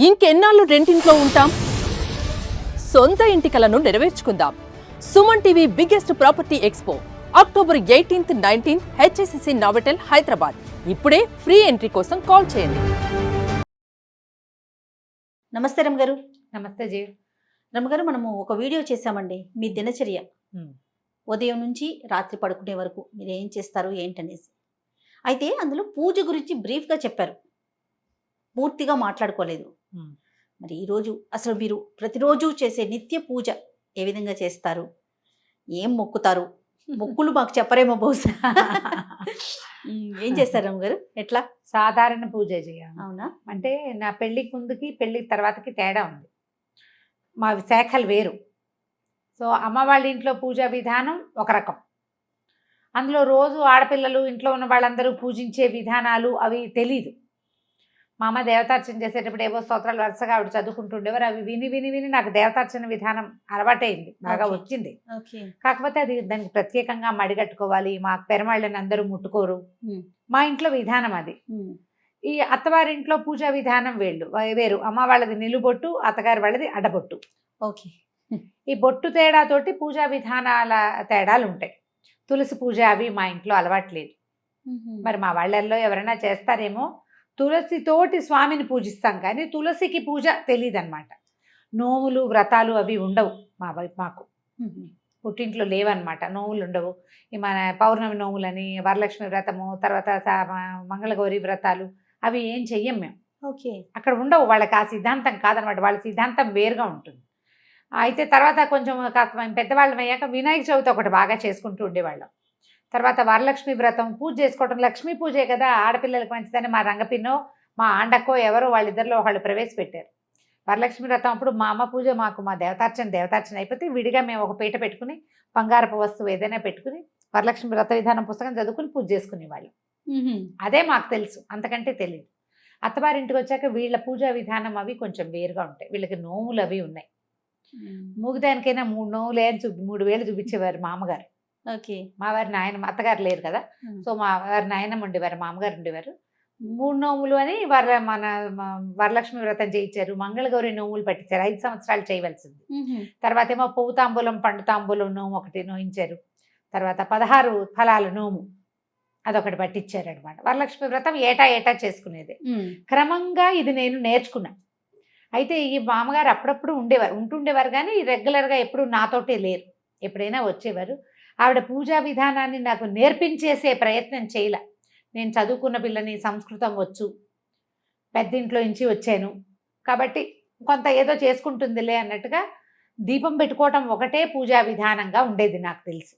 ఇంకెన్నాళ్ళు రెంటింట్లో ఉంటాం? సొంత ఇంటి కలను నెరవేర్చుకుందాం. Suman TV biggest property expo October 18th, 19th HSCC Novotel Hyderabad. ఇప్పుడే ఫ్రీ ఎంట్రీ కోసం కాల్ చేయండి. నమస్తే రమగారు. నమస్తే జీ. రమగారు, మనము ఒక వీడియో చేశామండి. మీ దినచర్య ఉదయం నుంచి రాత్రి పడుకునే వరకు మీరు ఏం చేస్తారు ఏంటనేసి. అయితే అందులో పూజ గురించి బ్రీఫ్గా చెప్పారు, పూర్తిగా మాట్లాడుకోలేదు. మరి ఈరోజు అసలు మీరు ప్రతిరోజు చేసే నిత్య పూజ ఏ విధంగా చేస్తారు, ఏం మొక్కుతారు? మొక్కులు మాకు చెప్పరేమో బహుశా. ఏం చేస్తారు రమగారు? ఎట్లా? సాధారణ పూజ చేయాలి. అవునా? అంటే నా పెళ్ళికి ముందుకి పెళ్ళికి తర్వాతకి తేడా ఉంది. మా శాఖలు వేరు. సో అమ్మ వాళ్ళ ఇంట్లో పూజా విధానం ఒక రకం. అందులో రోజు ఆడపిల్లలు ఇంట్లో ఉన్న వాళ్ళందరూ పూజించే విధానాలు అవి తెలీదు. మా అమ్మ దేవతార్చన చేసేటప్పుడు ఏవో స్తోత్రాలు వరుసగా ఆవిడ చదువుకుంటుండేవారు. అవి విని విని విని నాకు దేవతార్చన విధానం అలవాటైంది, బాగా వచ్చింది. కాకపోతే అది దానికి ప్రత్యేకంగా మడిగట్టుకోవాలి. మా పెరమాళ్ళని అందరూ ముట్టుకోరు. మా ఇంట్లో విధానం అది. ఈ అత్తవారింట్లో పూజా విధానం వేరు. అమ్మ వాళ్ళది నిలుబొట్టు, అత్తగారి వాళ్ళది అడ్డబొట్టు. ఓకే. ఈ బొట్టు తేడాతోటి పూజా విధానాల తేడాలు ఉంటాయి. తులసి పూజ అవి మా ఇంట్లో అలవాట్లేదు. మరి మా వాళ్ళల్లో ఎవరైనా చేస్తారేమో. తులసితోటి స్వామిని పూజిస్తాం, కానీ తులసికి పూజ తెలియదు అనమాట. నోములు వ్రతాలు అవి ఉండవు మాకు. పుట్టింట్లో లేవన్నమాట, నోములు ఉండవు. ఈ మన పౌర్ణమి నోములని, వరలక్ష్మి వ్రతము, తర్వాత మంగళగౌరి వ్రతాలు అవి ఏం చెయ్యం మేము. ఓకే. అక్కడ ఉండవు. వాళ్ళకి ఆ సిద్ధాంతం కాదనమాట. వాళ్ళ సిద్ధాంతం వేరుగా ఉంటుంది. అయితే తర్వాత కొంచెం కాస్త పెద్దవాళ్ళం అయ్యాక వినాయక చవితి ఒకటి బాగా చేసుకుంటూ ఉండేవాళ్ళం. తర్వాత వరలక్ష్మి వ్రతం పూజ చేసుకోవటం. లక్ష్మీ పూజే కదా, ఆడపిల్లలకు మంచిదని మా రంగపిన్నో మా ఆండక్కో ఎవరో వాళ్ళిద్దరిలో వాళ్ళు ప్రవేశపెట్టారు వరలక్ష్మి వ్రతం. అప్పుడు మా అమ్మ పూజ, మాకు మా దేవతార్చన అయిపోతే విడిగా మేము ఒక పీట పెట్టుకుని బంగారపు వస్తువు ఏదైనా పెట్టుకుని వరలక్ష్మి వ్రత విధానం పుస్తకం చదువుకుని పూజ చేసుకునేవాళ్ళం. అదే మాకు తెలుసు, అంతకంటే తెలియదు. అత్తవారింటికి వచ్చాక వీళ్ళ పూజా విధానం అవి కొంచెం వేరుగా ఉంటాయి. వీళ్ళకి నోములు అవి ఉన్నాయి. మూగుదానికైనా 3 నోములు 3 వేలు చూపించేవారు మా అమ్మగారు. ఓకే. మా వారి నాయనమ్మ, అత్తగారు లేరు కదా, సో మా వారి నాయనమ్మ ఉండేవారు, మా అమ్మగారు ఉండేవారు. 3 నోములు అని మన వరలక్ష్మి వ్రతం చేయించారు. మంగళగౌరి నోములు పట్టించారు, 5 సంవత్సరాలు చేయవలసింది. తర్వాత ఏమో పువ్వు తాంబూలం పండు తాంబూలం నోము ఒకటి నోయించారు. తర్వాత 16 ఫలాల నోము అదొకటి పట్టించారు అనమాట. వరలక్ష్మి వ్రతం ఏటా చేసుకునేది. క్రమంగా ఇది నేను నేర్చుకున్నా. అయితే ఈ మామగారు అప్పుడప్పుడు ఉంటుండేవారు, కానీ రెగ్యులర్గా ఎప్పుడు నాతోటే లేరు. ఎప్పుడైనా వచ్చేవారు. ఆవిడ పూజా విధానాన్ని నాకు నేర్పించేసే ప్రయత్నం చేయలే. నేను చదువుకున్న పిల్లని, సంస్కృతం వచ్చు, పెద్దింట్లో నుంచి వచ్చాను కాబట్టి కొంత ఏదో చేసుకుంటుందిలే అన్నట్టుగా దీపం పెట్టుకోవటం ఒకటే పూజా విధానంగా ఉండేది నాకు తెలిసి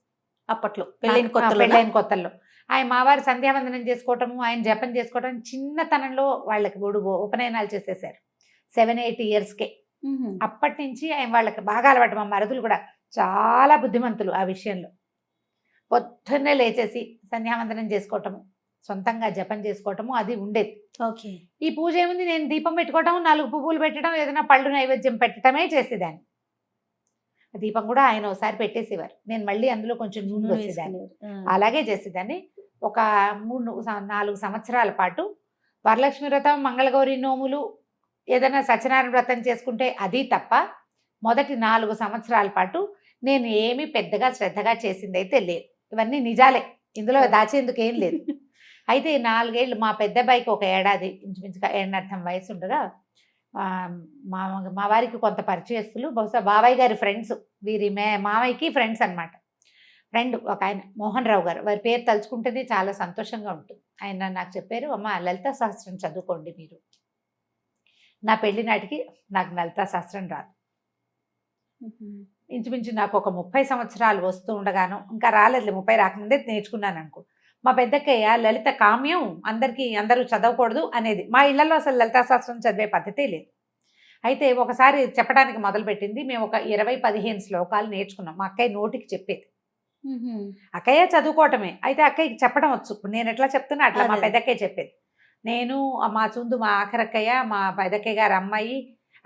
అప్పట్లో, పెళ్ళైన కొత్తల్లో. ఆయన మావారు సంధ్యావందనం చేసుకోవటము, ఆయన జపం చేసుకోవటం చిన్నతనంలో వాళ్ళకి ఉపనయనాలు చేసేసారు 7-8 ఇయర్స్కే. అప్పటి నుంచి ఆయన వాళ్ళకి బాగా అలవాటు. మా మరుదులు కూడా చాలా బుద్ధిమంతులు ఆ విషయంలో. పొద్దున్నే లేచేసి సంధ్యావందనం చేసుకోవటము, సొంతంగా జపం చేసుకోవటము అది ఉండేది. ఓకే. ఈ పూజ ఏముంది, నేను దీపం పెట్టుకోవటం, 4 పువ్వులు పెట్టడం, ఏదైనా పళ్ళు నైవేద్యం పెట్టడమే చేసేదాన్ని. దీపం కూడా ఆయన ఒకసారి పెట్టేసేవారు, నేను మళ్ళీ అందులో కొంచెం నూనె వేసేదాన్ని. అలాగే చేసేదాన్ని. ఒక 3-4 సంవత్సరాల పాటు వరలక్ష్మి వ్రతం, మంగళగౌరి నోములు, ఏదైనా సత్యనారాయణ వ్రతం చేసుకుంటే అది తప్ప మొదటి 4 సంవత్సరాల పాటు నేను ఏమీ పెద్దగా శ్రద్ధగా చేసింది అయితే లేదు. ఇవన్నీ నిజాలే, ఇందులో దాచేందుకు ఏం లేదు. అయితే 4 ఏళ్ళు మా పెద్ద అబ్బాయికి ఒక ఏడాది ఇంచుమించుగా 1.5 వయసు ఉండగా మా వారికి కొంత పరిచయస్తులు, బహుశా బాబాయ్ గారి ఫ్రెండ్స్, వీరి మావయ్యకి ఫ్రెండ్స్ అనమాట. ఫ్రెండ్ ఒక ఆయన మోహన్ రావు గారు, వారి పేరు తలుచుకుంటేనే చాలా సంతోషంగా ఉంటుంది. ఆయన నాకు చెప్పారు, అమ్మ లలితా సహస్రం చదువుకోండి మీరు. నా పెళ్లి నాటికి నాకు లలితా సహస్రం రాదు. ఇంచుమించు నాకు ఒక 30 సంవత్సరాలు వస్తూ ఉండగాను, ఇంకా రాలేదు, 30 రాకముందే నేర్చుకున్నాను అనుకో. మా పెద్దక్కయ్య లలిత కామ్యం, అందరూ చదవకూడదు అనేది. మా ఇళ్లలో అసలు లలితా శాస్త్రం చదివే పద్ధతే లేదు. అయితే ఒకసారి చెప్పడానికి మొదలుపెట్టింది. మేము ఒక 20-15 శ్లోకాలు నేర్చుకున్నాం. మా అక్కయ్య నోటికి చెప్పేది. అక్కయ్య చదువుకోవటమే, అయితే అక్కయ్యకి చెప్పడం వచ్చు. నేను ఎట్లా చెప్తున్నా అట్లా మా పెద్దక్కయ్య చెప్పేది. నేను, మా ఆఖరక్కయ్య, మా పెద్దక్కయ్య గారు అమ్మాయి,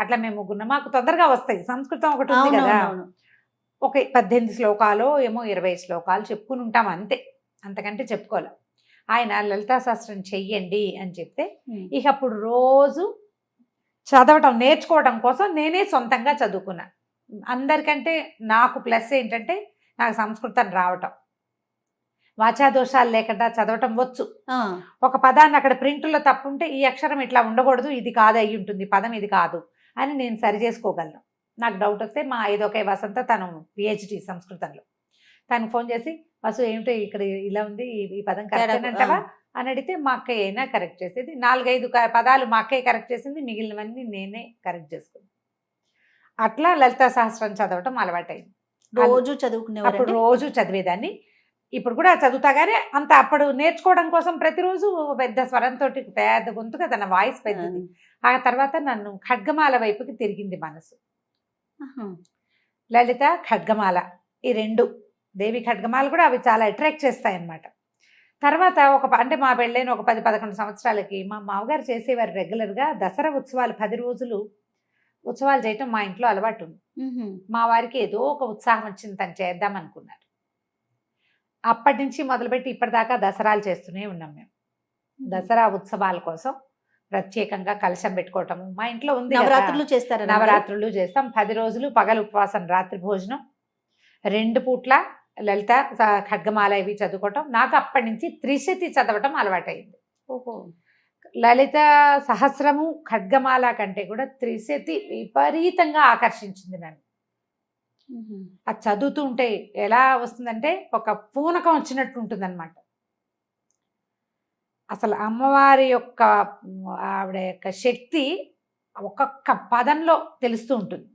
అట్లా మేము ముగ్గురున్నాం. మాకు తొందరగా వస్తాయి. సంస్కృతం ఒకటి ఉంది కదా, ఒక 18 శ్లోకాలు ఏమో 20 శ్లోకాలు చెప్పుకుని ఉంటాం అంతే, అంతకంటే చెప్పుకోలే. ఆయన లలితా శాస్త్రం చెయ్యండి అని చెప్తే ఇక అప్పుడు రోజు చదవటం నేర్చుకోవడం కోసం నేనే సొంతంగా చదువుకున్నా. అందరికంటే నాకు ప్లస్ ఏంటంటే నాకు సంస్కృతం రావటం, వాచాదోషాలు లేకుండా చదవటం వచ్చు. ఒక పదాన్ని అక్కడ ప్రింట్లో తప్పు ఉంటే ఈ అక్షరం ఇట్లా ఉండకూడదు, ఇది కాదు అయి ఉంటుంది, పదం ఇది కాదు అని నేను సరి చేసుకోగలను. నాకు డౌట్ వస్తే మా ఐదొకే వసంత, తను పిహెచ్డి సంస్కృతంలో, తనకు ఫోన్ చేసి వసు ఏమిటో ఇక్కడ ఇలా ఉంది, ఈ పదం కరెక్ట్ అంటావా అని అడిగితే మా అక్కయ్య అయినా కరెక్ట్ చేసేది. 4-5 పదాలు మా అక్కయ్య కరెక్ట్ చేసింది, మిగిలినవన్నీ నేనే కరెక్ట్ చేసుకున్నాను. అట్లా లలితా సహస్రం చదవటం అలవాటైంది. రోజు చదువుకునేవారు? అప్పుడు రోజు చదివేదాన్ని, ఇప్పుడు కూడా చదువుతా. కానీ అంత అప్పుడు నేర్చుకోవడం కోసం ప్రతిరోజు పెద్ద స్వరంతో, పెద్ద గొంతుగా తన వాయిస్ పెద్దది. ఆ తర్వాత నన్ను ఖడ్గమాల వైపుకి తిరిగింది మనసు. లలిత, ఖడ్గమాల, ఈ 2 దేవి ఖడ్గమాల కూడా అవి చాలా అట్రాక్ట్ చేస్తాయి అన్నమాట. తర్వాత అంటే మా పెళ్ళైన ఒక 10-11 సంవత్సరాలకి మా మామగారు చేసేవారు రెగ్యులర్గా దసరా ఉత్సవాలు 10 రోజులు ఉత్సవాలు చేయటం మా ఇంట్లో అలవాటు ఉంది. మా వారికి ఏదో ఒక ఉత్సాహం వచ్చింది, తను చేద్దాం అనుకున్నారు. అప్పటి నుంచి మొదలుపెట్టి ఇప్పటిదాకా దసరాలు చేస్తూనే ఉన్నాం మేము. దసరా ఉత్సవాల కోసం ప్రత్యేకంగా కలశం పెట్టుకోవటము మా ఇంట్లో ఉంది. నవరాత్రులు చేస్తారు? నవరాత్రులు చేస్తాం. 10 రోజులు పగలు ఉపవాసం, రాత్రి భోజనం, 2 పూట్ల లలిత ఖడ్గమాల ఇవి చదువుకోవటం. నాకు అప్పటి నుంచి త్రిశతి చదవటం అలవాటైంది. ఓహో. లలిత సహస్రము ఖడ్గమాల కంటే కూడా త్రిశతి విపరీతంగా ఆకర్షించింది నన్ను. అది చదువుతూ ఉంటే ఎలా వస్తుందంటే ఒక పూనకం వచ్చినట్టు ఉంటుంది అనమాట. అసలు అమ్మవారి యొక్క ఆవిడ యొక్క శక్తి ఒక్కొక్క పదంలో తెలుస్తూ ఉంటుంది.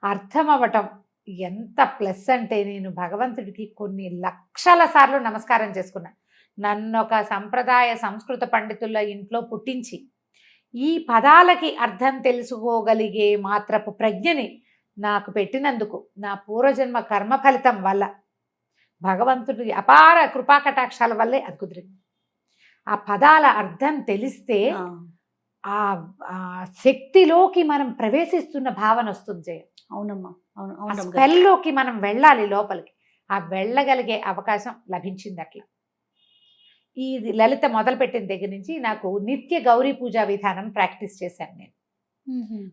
అర్థం అవ్వటం ఎంత ప్లస్ అంటే, నేను భగవంతుడికి కొన్ని లక్షల సార్లు నమస్కారం చేసుకున్నా. నన్ను ఒక సంప్రదాయ సంస్కృత పండితుల ఇంట్లో పుట్టించి ఈ పదాలకి అర్థం తెలుసుకోగలిగే మాత్రపు ప్రజ్ఞని నాకు పెట్టినందుకు, నా పూర్వజన్మ కర్మ ఫలితం వల్ల, భగవంతుడి అపార కృపాకటాక్షాల వల్లే అది కుదిరింది. ఆ పదాల అర్థం తెలిస్తే ఆ శక్తిలోకి మనం ప్రవేశిస్తున్న భావన వస్తుంది. అవునమ్మా, అవును. స్పెల్లోకి మనం వెళ్ళాలి లోపలికి. ఆ వెళ్ళగలిగే అవకాశం లభించింది. అట్లా ఈ లలిత మొదలుపెట్టిన దగ్గర నుంచి నాకు నిత్య గౌరీ పూజా విధానం ప్రాక్టీస్ చేశాను నేను.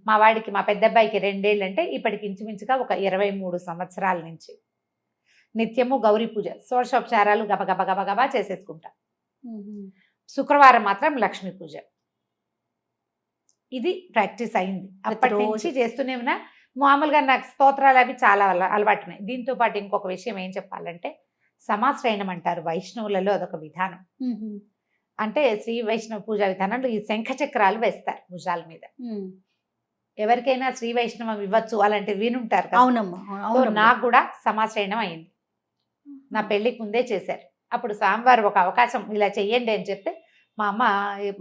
మా వాడికి, మా పెద్ద అబ్బాయికి 2 ఏళ్ళు అంటే ఇప్పటికి ఇంచుమించుగా ఒక 23 సంవత్సరాల నుంచి నిత్యము గౌరీ పూజ, షోడశోపచారాలు గబగబ గబగబా చేసేసుకుంటా. శుక్రవారం మాత్రం లక్ష్మీ పూజ. ఇది ప్రాక్టీస్ అయింది. అప్పటి నుంచి చేస్తూనే ఉన్నా. మామూలుగా నాకు స్తోత్రాలు అవి చాలా అలవాటున్నాయి. దీంతో పాటు ఇంకొక విషయం ఏం చెప్పాలంటే, సమాశ్రయణం అంటారు వైష్ణవులలో, అదొక విధానం. అంటే శ్రీ వైష్ణవ పూజా విధానంలో ఈ శంఖ చక్రాలు వేస్తారు భుజాల మీద. ఎవరికైనా శ్రీ వైష్ణవం ఇవ్వచ్చు అలాంటివి వినుంటారు కదా. అవునమ్మా. నాకు కూడా సమాశ్రయణం అయింది. నా పెళ్లికి ముందే చేశారు. అప్పుడు స్వామివారు ఒక అవకాశం ఇలా చెయ్యండి అని చెప్తే, మా అమ్మ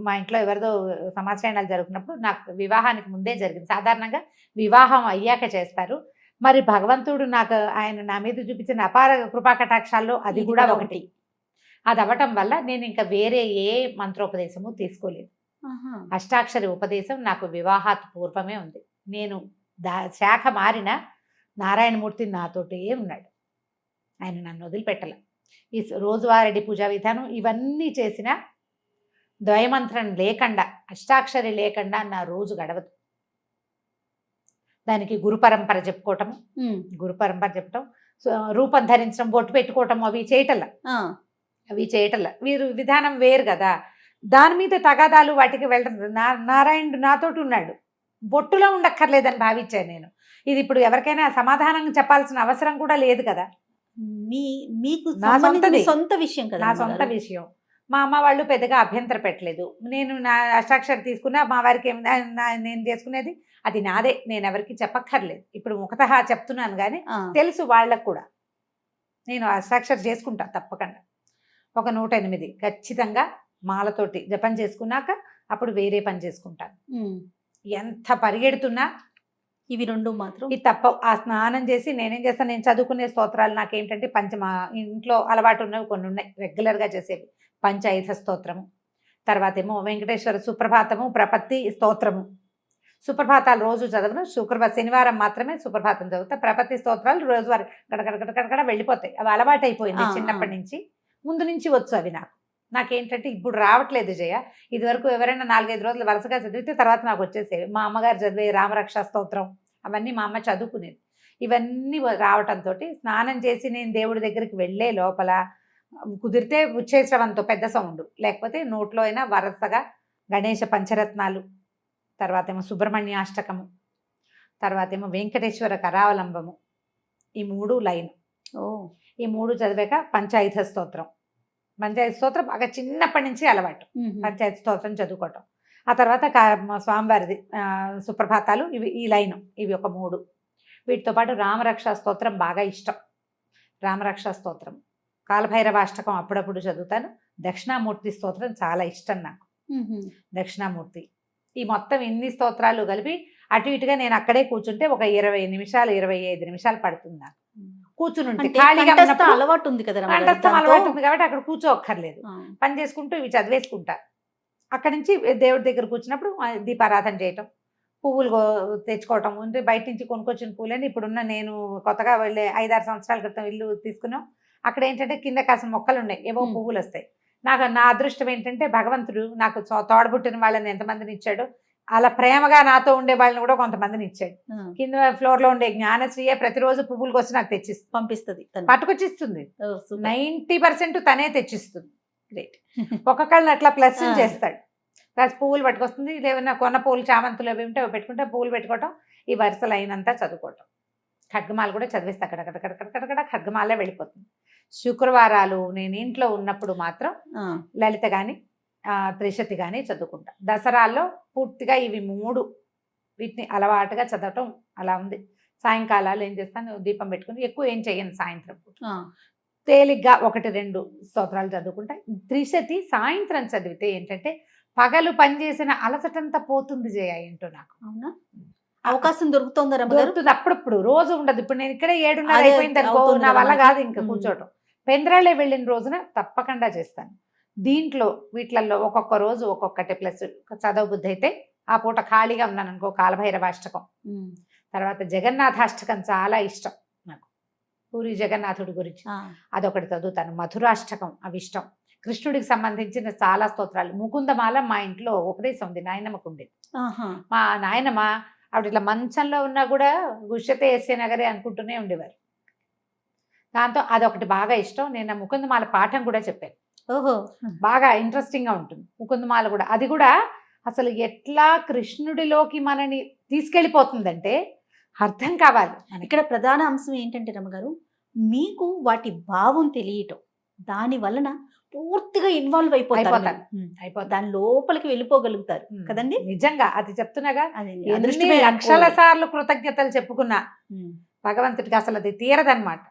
మా ఇంట్లో ఎవరిదో సమాశ్రయణాలు జరుగుతున్నప్పుడు, నాకు వివాహానికి ముందే జరిగింది. సాధారణంగా వివాహం అయ్యాక చేస్తారు. మరి భగవంతుడు నాకు ఆయన నా మీద చూపించిన అపార కృపాకటాక్షాల్లో అది కూడా ఒకటి. అది అవ్వటం వల్ల నేను ఇంకా వేరే ఏ మంత్రోపదేశము తీసుకోలేదు. అష్టాక్షరి ఉపదేశం నాకు వివాహాత్ పూర్వమే ఉంది. నేను శాఖ మారిన నారాయణమూర్తి నాతోటే ఉన్నాడు. ఆయన నన్ను వదిలిపెట్టల. ఈ రోజువారీ పూజా విధానం ఇవన్నీ చేసిన ద్వయమంత్రం లేకుండా, అష్టాక్షరి లేకుండా నా రోజు గడవదు. దానికి గురు పరంపర చెప్పుకోవటం, రూపం ధరించడం, బొట్టు పెట్టుకోవటం అవి చేయటల్లా. వీరు విధానం వేరు కదా. దాని మీద తగాదాలు వాటికి వెళ్ళడం. నారాయణుడు నాతోటి ఉన్నాడు, బొట్టులో ఉండక్కర్లేదని భావించాను నేను. ఇది ఇప్పుడు ఎవరికైనా సమాధానం చెప్పాల్సిన అవసరం కూడా లేదు కదా. మీకు సొంత విషయం కదా, నా సొంత విషయం. మా అమ్మ వాళ్ళు పెద్దగా అభ్యంతర పెట్టలేదు. నేను నా అష్టాక్షరి తీసుకున్నా, మా వారికి నేను చేసుకునేది అది నాదే, నేను ఎవరికి చెప్పక్కర్లేదు. ఇప్పుడు ముఖతః చెప్తున్నాను కానీ తెలుసు వాళ్ళకు కూడా. నేను అష్టాక్షరి చేసుకుంటా తప్పకుండా. ఒక 108 ఖచ్చితంగా మాలతోటి జపం చేసుకున్నాక అప్పుడు వేరే పని చేసుకుంటాను. ఎంత పరిగెడుతున్నా ఇవి 2 మాత్రం ఇది తప్ప. ఆ స్నానం చేసి నేనేం చేస్తాను, నేను చదువుకునే స్తోత్రాలు నాకేంటంటే మా ఇంట్లో అలవాటు ఉన్నవి కొన్ని ఉన్నాయి రెగ్యులర్గా చేసేవి. పంచాయుధ స్తోత్రము, తర్వాత ఏమో వెంకటేశ్వర సుప్రభాతము, ప్రపత్తి స్తోత్రము. సుప్రభాతాలు రోజు చదవను, శనివారం మాత్రమే సుప్రభాతం చదువుతా. ప్రపత్తి స్తోత్రాలు రోజువారి గడగడ వెళ్ళిపోతాయి. అవి అలవాటు అయిపోయింది చిన్నప్పటి నుంచి. ముందు నుంచి వచ్చు అవి. నాకేంటంటే ఇప్పుడు రావట్లేదు జయ. ఇదివరకు ఎవరైనా 4-5 రోజులు వరుసగా చదివితే తర్వాత నాకు వచ్చేసేవి. మా అమ్మగారు చదివే రామరక్షా స్తోత్రం అవన్నీ మా అమ్మ చదువుకునేది. ఇవన్నీ రావటంతో స్నానం చేసి నేను దేవుడి దగ్గరికి వెళ్ళే లోపల కుదిరితే ఉచ్చేశ్రవంతో పెద్ద సౌండ్, లేకపోతే నోట్లో అయినా వరుసగా గణేష పంచరత్నాలు, తర్వాత ఏమో సుబ్రహ్మణ్యాష్టకము, తర్వాత ఏమో వెంకటేశ్వర కరావలంబము, ఈ 3 లైన్. ఈ 3 చదివాక పంచాయుధ స్తోత్రం. పంచాయతీ స్తోత్రం బాగా చిన్నప్పటి నుంచి అలవాటు, పంచాయతీ స్తోత్రం చదువుకోవటం. ఆ తర్వాత స్వామివారిది సుప్రభాతాలు, ఇవి ఈ లైను, ఇవి ఒక 3. వీటితో పాటు రామరక్షా స్తోత్రం బాగా ఇష్టం. రామరక్షా స్తోత్రం, కాలభైరవాష్టకం అప్పుడప్పుడు చదువుతాను. దక్షిణామూర్తి స్తోత్రం చాలా ఇష్టం నాకు. దక్షిణామూర్తి, ఈ మొత్తం ఇన్ని స్తోత్రాలు కలిపి అటు ఇటుగా నేను అక్కడే కూర్చుంటే ఒక 20 నిమిషాలు 25 నిమిషాలు పడుతుంది నాకు కూర్చుని ఉంటే. ఖాళీగా అలవాటు ఉంది కదా, అలవాటు ఉంది కాబట్టి అక్కడ కూర్చోక్కర్లేదు, పని చేసుకుంటూ ఇవి చదివేసుకుంటా. అక్కడి నుంచి దేవుడి దగ్గర కూర్చున్నప్పుడు దీపారాధన చేయటం, పువ్వులు తెచ్చుకోవటం. అంటే బయట నుంచి కొనుక్కొచ్చిన పువ్వులని ఇప్పుడున్న నేను కొత్తగా వెళ్ళే 5-6 సంవత్సరాల క్రితం ఇల్లు తీసుకున్నాం. అక్కడ ఏంటంటే కింద కాసిన మొక్కలు ఉన్నాయి, ఏవో పువ్వులు వస్తాయి. నా అదృష్టం ఏంటంటే భగవంతుడు నాకు తోడబుట్టిన వాళ్ళని ఎంతమందిని ఇచ్చాడో అలా ప్రేమగా నాతో ఉండే వాళ్ళని కూడా కొంతమందిని ఇచ్చాడు. కింద ఫ్లోర్ లో ఉండే జ్ఞానశ్రీయే ప్రతిరోజు పువ్వులు వచ్చి నాకు తెచ్చిస్తుంది, పంపిస్తుంది, పట్టుకొచ్చిస్తుంది. 90% తనే తెచ్చిస్తుంది. గ్రేట్. ఒక్కొక్కళ్ళని అట్లా ప్లస్ చేస్తాడు. ప్లస్ పువ్వులు పట్టుకొస్తుంది. ఏమైనా కొన్న పువ్వులు చామంతులు అవి ఉంటే అవి పెట్టుకుంటే పువ్వులు పెట్టుకోవటం, ఈ వరుస లైన్ అంతా చదువుకోవటం. ఖడ్గమాలు కూడా చదివేస్తే అక్కడక్కడ ఖడ్గమాలే వెళ్ళిపోతుంది. శుక్రవారాలు నేను ఇంట్లో ఉన్నప్పుడు మాత్రం లలిత కానీ త్రిశతి కానీ చదువుకుంటా. దసరాల్లో పూర్తిగా ఇవి 3 వీటిని అలవాటుగా చదవటం అలా ఉంది. సాయంకాలాలు ఏం చేస్తాను, దీపం పెట్టుకుని ఎక్కువ ఏం చెయ్యను. సాయంత్రం తేలిగ్గా 1-2 స్తోత్రాలు చదువుకుంటా. త్రిశతి సాయంత్రం చదివితే ఏంటంటే పగలు పనిచేసిన అలసటంతా పోతుంది జయ. ఏంటో నాకు అవునా అవకాశం దొరుకుతుంది, అప్పుడప్పుడు, రోజు ఉండదు. ఇప్పుడు నేను ఇక్కడే 7:30 అయిపోయింది అనుకో, నా వల్ల కాదు ఇంకా కూర్చోవటం. పెంద్రాలే వెళ్ళిన రోజున తప్పకుండా చేస్తాను. దీంట్లో వీటిలలో ఒక్కొక్క రోజు ఒక్కొక్కటి ప్లస్ చదవ బుద్ధి అయితే ఆ పూట ఖాళీగా ఉన్నాను అనుకో, కాలభైరవాష్టకం, తర్వాత జగన్నాథాష్టకం చాలా ఇష్టం నాకు, పూరి జగన్నాథుడి గురించి అదొకటి చదువుతాను. మధురాష్టకం అవి ఇష్టం. కృష్ణుడికి సంబంధించిన చాలా స్తోత్రాలు. ముకుందమాల మా ఇంట్లో ఉపదేశం ఉంది, నాయనమ్మకు ఉండేది. మా నాయనమ్మ ఆవిడ ఇట్లా మంచంలో ఉన్నా కూడా గుష్యతే ఎస్సే నగరే అనుకుంటూనే ఉండేవారు. దాంతో అదొకటి బాగా ఇష్టం. నేను ఆ ముకుందమాల పాఠం కూడా చెప్పాను. బాగా ఇంట్రెస్టింగ్ గా ఉంటుంది ముకుందమాల కూడా. అది కూడా అసలు ఎట్లా కృష్ణుడిలోకి మనని తీసుకెళ్ళిపోతుందంటే అర్థం కావాలి. ఇక్కడ ప్రధాన అంశం ఏంటంటే రమ్మగారు, మీకు వాటి భావం తెలియటం, దాని వలన పూర్తిగా ఇన్వాల్వ్ అయిపోతారు, దాని లోపలికి వెళ్ళిపోగలుగుతారు కదండి. నిజంగా అది చెప్తున్నాగా, లక్షల సార్లు కృతజ్ఞతలు చెప్పుకున్నా భగవంతుడికి అసలు అది తీరదనమాట.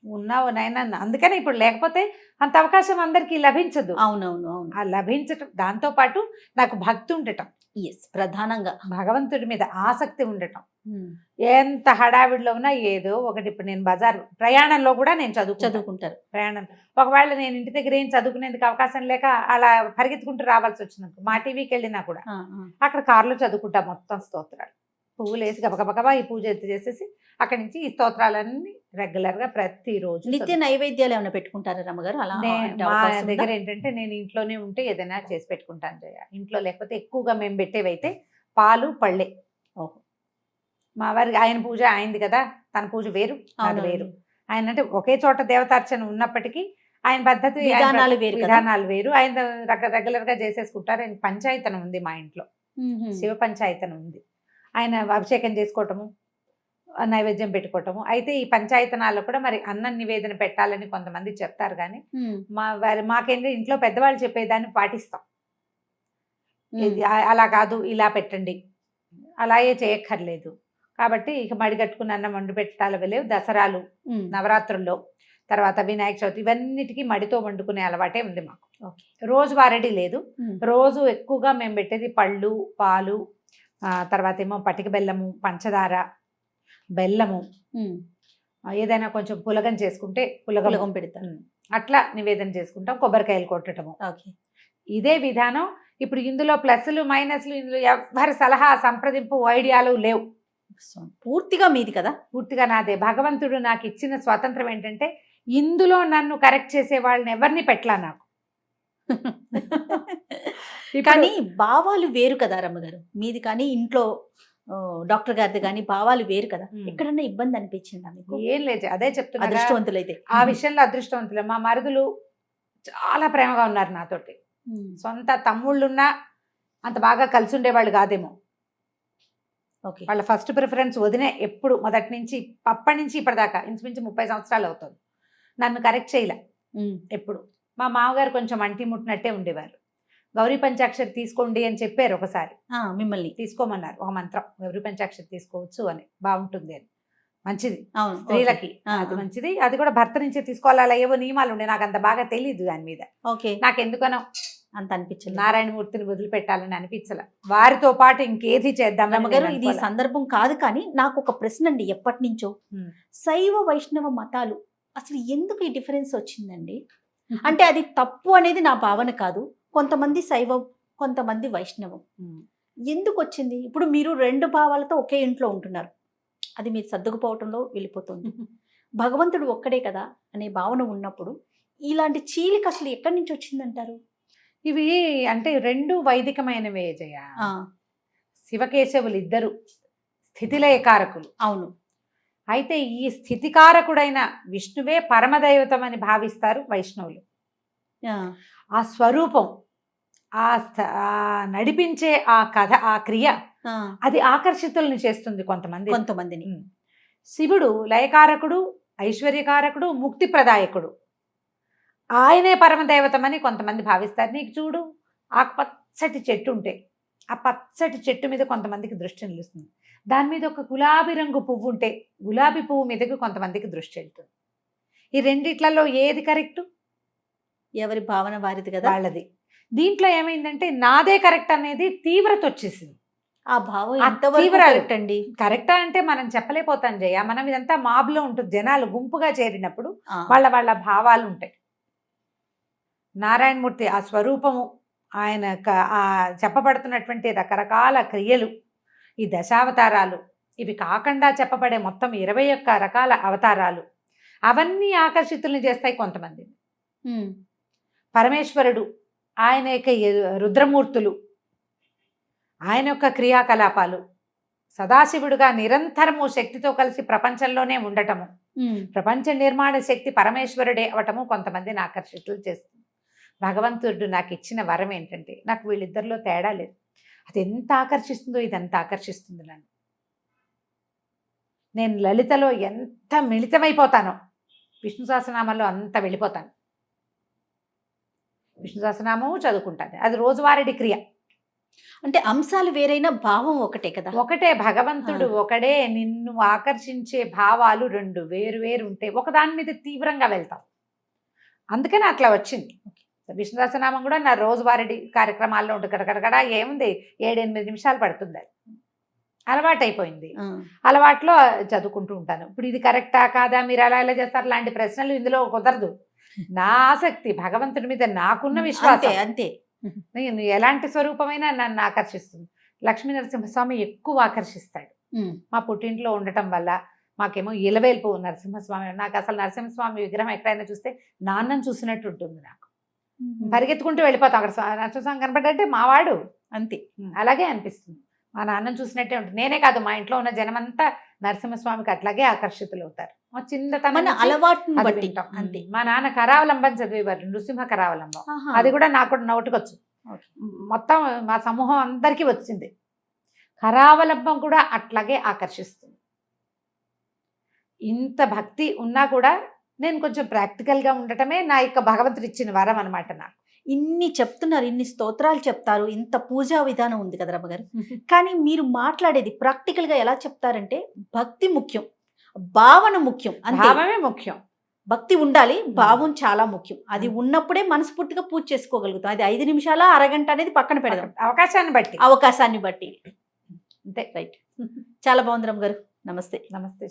ఉన్నావు నాయన. అందుకని ఇప్పుడు లేకపోతే అంత అవకాశం అందరికీ లభించదు. అవునవును. ఆ లభించటం, దాంతో పాటు నాకు భక్తి ఉండటం, ప్రధానంగా భగవంతుడి మీద ఆసక్తి ఉండటం. ఎంత హడావిడిలో ఉన్నా ఏదో ఒకటి. ఇప్పుడు నేను బజార్ ప్రయాణంలో కూడా నేను చదువుకుంటారు. ప్రయాణం ఒకవేళ నేను ఇంటి దగ్గర ఏం చదువుకునేందుకు అవకాశం లేక అలా పరిగెత్తుకుంటూ రావాల్సి వచ్చింది, మా టీవీకి వెళ్ళినా కూడా అక్కడ కారులో చదువుకుంటా మొత్తం స్తోత్రాలు. పువ్వులు వేసి గబగబా ఈ పూజ చేసేసి అక్కడి నుంచి ఈ స్తోత్రాలన్నీ రెగ్యులర్ గా ప్రతిరోజు. నిత్య నైవేద్యాలు ఏమైనా పెట్టుకుంటారా రమ్మగారు? అలా మా దగ్గర ఏంటంటే నేను ఇంట్లోనే ఉంటే ఏదైనా చేసి పెట్టుకుంటాను జయ. ఇంట్లో లేకపోతే ఎక్కువగా మేము పెట్టేవైతే పాలు పళ్ళే. మా వారికి ఆయన పూజ అయింది కదా, తన పూజ వేరు అది వేరు. ఆయన అంటే ఒకే చోట దేవతార్చన ఉన్నప్పటికీ ఆయన పద్ధతి విధానాలు వేరు. ఆయన రెగ్యులర్ గా చేసేసుకుంటారు. ఆయన పంచాయతనం ఉంది మా ఇంట్లో, శివ పంచాయతనం ఉంది. ఆయన అభిషేకం చేసుకోవటము, నైవేద్యం పెట్టుకోవటము. అయితే ఈ పంచాయతనాల్లో కూడా మరి అన్నం నివేదన పెట్టాలని కొంతమంది చెప్తారు, కానీ మాకేంటి ఇంట్లో పెద్దవాళ్ళు చెప్పేదాన్ని పాటిస్తాం. అలా కాదు, ఇలా పెట్టండి, అలాగే చేయక్కర్లేదు. కాబట్టి ఇక మడి కట్టుకుని అన్నం వండి పెట్టాలి లేవు. దసరాలు, నవరాత్రుల్లో, తర్వాత వినాయక చవితి, ఇవన్నిటికీ మడితో వండుకునే అలవాటే ఉంది మాకు. రోజు వారడి లేదు. రోజు ఎక్కువగా మేము పెట్టేది పళ్ళు, పాలు, తర్వాత ఏమో పటిక బెల్లము, పంచదార, బెల్లము, ఏదైనా కొంచెం పులగం చేసుకుంటే పులగం పెడతాం, అట్లా నివేదన చేసుకుంటాం. కొబ్బరికాయలు కొట్టడము. ఇదే విధానం. ఇప్పుడు ఇందులో ప్లస్లు మైనస్లు ఇందులో ఎవరి సలహా సంప్రదింపు ఐడియాలు లేవు. పూర్తిగా మీది కదా, పూర్తిగా నాదే. భగవంతుడు నాకు ఇచ్చిన స్వాతంత్రం ఏంటంటే ఇందులో నన్ను కరెక్ట్ చేసే వాళ్ళని ఎవరిని పెట్టలా నాకు. కానీ భావాలు వేరు కదా రమ్మగారు, మీది కానీ ఇంట్లో డాక్టర్ గారిది కానీ భావాలు వేరు కదా, ఎక్కడన్నా ఇబ్బంది అనిపించిందా మీకు? ఏం లేదు, అదే చెప్తున్నా, అదృష్టవంతులైతే ఆ విషయంలో అదృష్టవంతులే. మా మరుదులు చాలా ప్రేమగా ఉన్నారు నాతోటి. సొంత తమ్ముళ్ళున్నా అంత బాగా కలిసి ఉండేవాళ్ళు కాదేమో. ఓకే. వాళ్ళ ఫస్ట్ ప్రిఫరెన్స్ వదినే. ఎప్పుడు మొదటి నుంచి అప్పటి నుంచి ఇప్పటిదాకా ఇంచుమించు 30 సంవత్సరాలు అవుతుంది. నన్ను కరెక్ట్ చేయలే ఎప్పుడు. మా మామగారు కొంచెం అంటి ముట్టినట్టే ఉండేవారు. గౌరీ పంచాక్షరి తీసుకోండి అని చెప్పారు ఒకసారి, మిమ్మల్ని తీసుకోమన్నారు ఒక మంత్రం, గౌరీ పంచాక్షరి తీసుకోవచ్చు అని, బాగుంటుంది అని, మంచిది అవును స్త్రీలకి, అది మంచిది, అది కూడా భర్త నుంచే తీసుకోవాలి, అలా ఏవో నియమాలు ఉండే, నాకు అంత బాగా తెలియదు దాని మీద. ఓకే. నాకు ఎందుకనో అంత అనిపించింది, నారాయణమూర్తిని వదిలిపెట్టాలని అనిపించలే. వారితో పాటు ఇంకేది చేద్దాం. రమ్మగారు ఇది సందర్భం కాదు కానీ నాకు ఒక ప్రశ్న అండి, ఎప్పటి నుంచో శైవ వైష్ణవ మతాలు అసలు ఎందుకు ఈ డిఫరెన్స్ వచ్చిందండి? అంటే అది తప్పు అనేది నా భావన కాదు, కొంతమంది శైవం కొంతమంది వైష్ణవం, ఎందుకు వచ్చింది? ఇప్పుడు మీరు రెండు భావాలతో ఒకే ఇంట్లో ఉంటున్నారు, అది మీరు సర్దుకుపోవటంలో వెళ్ళిపోతుంది. భగవంతుడు ఒక్కడే కదా అనే భావన ఉన్నప్పుడు ఇలాంటి చీలిక అసలు ఎక్కడి నుంచి వచ్చిందంటారు? ఇవి అంటే రెండు వైదికమైనవే జయ. శివకేశవులు ఇద్దరు స్థితిలయకారకులు. అవును. అయితే ఈ స్థితికారకుడైన విష్ణువే పరమదైవతం అని భావిస్తారు వైష్ణవులు. ఆ స్వరూపం, ఆ నడిపించే ఆ కథ, ఆ క్రియ, అది ఆకర్షితుల్ని చేస్తుంది కొంతమందిని. శివుడు లయకారకుడు, ఐశ్వర్యకారకుడు, ముక్తి ప్రదాయకుడు, ఆయనే పరమదైవతమని కొంతమంది భావిస్తారు. నీకు చూడు, ఆ పచ్చటి చెట్టు ఉంటే ఆ పచ్చటి చెట్టు మీద కొంతమందికి దృష్టి నిలుస్తుంది. దాని మీద ఒక గులాబీ రంగు పువ్వు ఉంటే గులాబీ పువ్వు మీదకి కొంతమందికి దృష్టి వెళ్తుంది. ఈ రెండిట్లలో ఏది కరెక్ట్? ఎవరి భావన వారిది కదా, వాళ్ళది. దీంట్లో ఏమైందంటే నాదే కరెక్ట్ అనేది తీవ్రత వచ్చేసింది. ఆ భావం ఎంతవరకు కరెక్ట్ అండి? కరెక్టా అంటే మనం చెప్పలేకపోతాం జయ. మనం ఇదంతా మాబ్లో ఉంటుంది, జనాలు గుంపుగా చేరినప్పుడు వాళ్ళ భావాలు ఉంటాయి. నారాయణమూర్తి ఆ స్వరూపము, ఆయన ఆ చెప్పబడుతున్నటువంటి రకరకాల క్రియలు, ఈ దశావతారాలు, ఇవి కాకుండా చెప్పబడే మొత్తం 21 రకాల అవతారాలు, అవన్నీ ఆకర్షితుల్ని చేస్తాయి కొంతమందిని. పరమేశ్వరుడు, ఆయన యొక్క రుద్రమూర్తులు, ఆయన యొక్క క్రియాకలాపాలు, సదాశివుడుగా నిరంతరము శక్తితో కలిసి ప్రపంచంలోనే ఉండటము, ప్రపంచ నిర్మాణ శక్తి పరమేశ్వరుడే అవటము కొంతమందిని ఆకర్షితులు చేస్తుంది. భగవంతుడు నాకు ఇచ్చిన వరం ఏంటంటే, నాకు వీళ్ళిద్దరిలో తేడా లేదు. అది ఎంత ఆకర్షిస్తుందో ఇదంతా ఆకర్షిస్తుంది నన్ను. నేను లలితలో ఎంత మిళితమైపోతానో విష్ణు సహస్రనామంలో అంత వెళ్ళిపోతాను. విష్ణు సహస్రనామము చదువుకుంటాను, అది రోజువారీ క్రియ. అంటే అంశాలు వేరైనా భావం ఒకటే కదా? ఒకటే, భగవంతుడు ఒకడే. నిన్ను ఆకర్షించే భావాలు రెండు వేరు వేరు ఉంటే ఒకదాని మీద తీవ్రంగా వెళ్తాం. అందుకని అట్లా వచ్చింది. విష్ణు సహస్రనామం కూడా నా రోజువారీ కార్యక్రమాల్లో ఉంటుంది. కడకడగడ ఏముంది, 7-8 నిమిషాలు పడుతుంది. అది అలవాటు అయిపోయింది. అలవాట్లో చదువుకుంటూ ఉంటాను. ఇప్పుడు ఇది కరెక్టా కాదా, మీరు అలా ఎలా చేస్తారు లాంటి ప్రశ్నలు ఇందులో కుదరదు. నా ఆసక్తి భగవంతుడి మీద నాకున్న విశ్వాసం అంతే. నేను ఎలాంటి స్వరూపమైనా నన్ను ఆకర్షిస్తుంది. లక్ష్మీ నరసింహస్వామి ఎక్కువ ఆకర్షిస్తాడు. మా పుట్టింట్లో ఉండటం వల్ల మాకేమో ఇలవేల్పు నరసింహస్వామి. నాకు అసలు నరసింహస్వామి విగ్రహం ఎక్కడైనా చూస్తే నాన్నని చూసినట్టు ఉంటుంది. నాకు పరిగెత్తుకుంటూ వెళ్ళిపోతాం. అక్కడ నరసింహస్వామి కనపడ్డంటే మావాడు అంతే, అలాగే అనిపిస్తుంది. మా నాన్నని చూసినట్టే ఉంటుంది. నేనే కాదు, మా ఇంట్లో ఉన్న జనమంతా నరసింహస్వామికి అట్లాగే ఆకర్షితులు అవుతారు. మా చిన్నతనం అలవాటును బట్టి అంతే. మా నాన్న కరావలంబం చదివేవారు, నృసింహ కరావలంబం. అది కూడా నాకు కూడా నోటుకొచ్చు. మొత్తం మా సమూహం అందరికీ వచ్చింది. కరావలంబం కూడా అట్లాగే ఆకర్షిస్తుంది. ఇంత భక్తి ఉన్నా కూడా నేను కొంచెం ప్రాక్టికల్గా ఉండటమే నా యొక్క భగవంతుడు ఇచ్చిన వరం అనమాట. నాకు ఇన్ని చెప్తున్నారు, ఇన్ని స్తోత్రాలు చెప్తారు, ఇంత పూజా విధానం ఉంది కదా రమ్మగారు. కానీ మీరు మాట్లాడేది ప్రాక్టికల్గా ఎలా చెప్తారంటే భక్తి ముఖ్యం, భావన ముఖ్యం. భావమే ముఖ్యం. భక్తి ఉండాలి, భావం చాలా ముఖ్యం. అది ఉన్నప్పుడే మనస్ఫూర్తిగా పూజ చేసుకోగలుగుతాం. అది 5 నిమిషాల అరగంట అనేది పక్కన పెడదాం, అవకాశాన్ని బట్టి అంతే. రైట్. చాలా బాగుంది రమ్మగారు. నమస్తే. నమస్తే.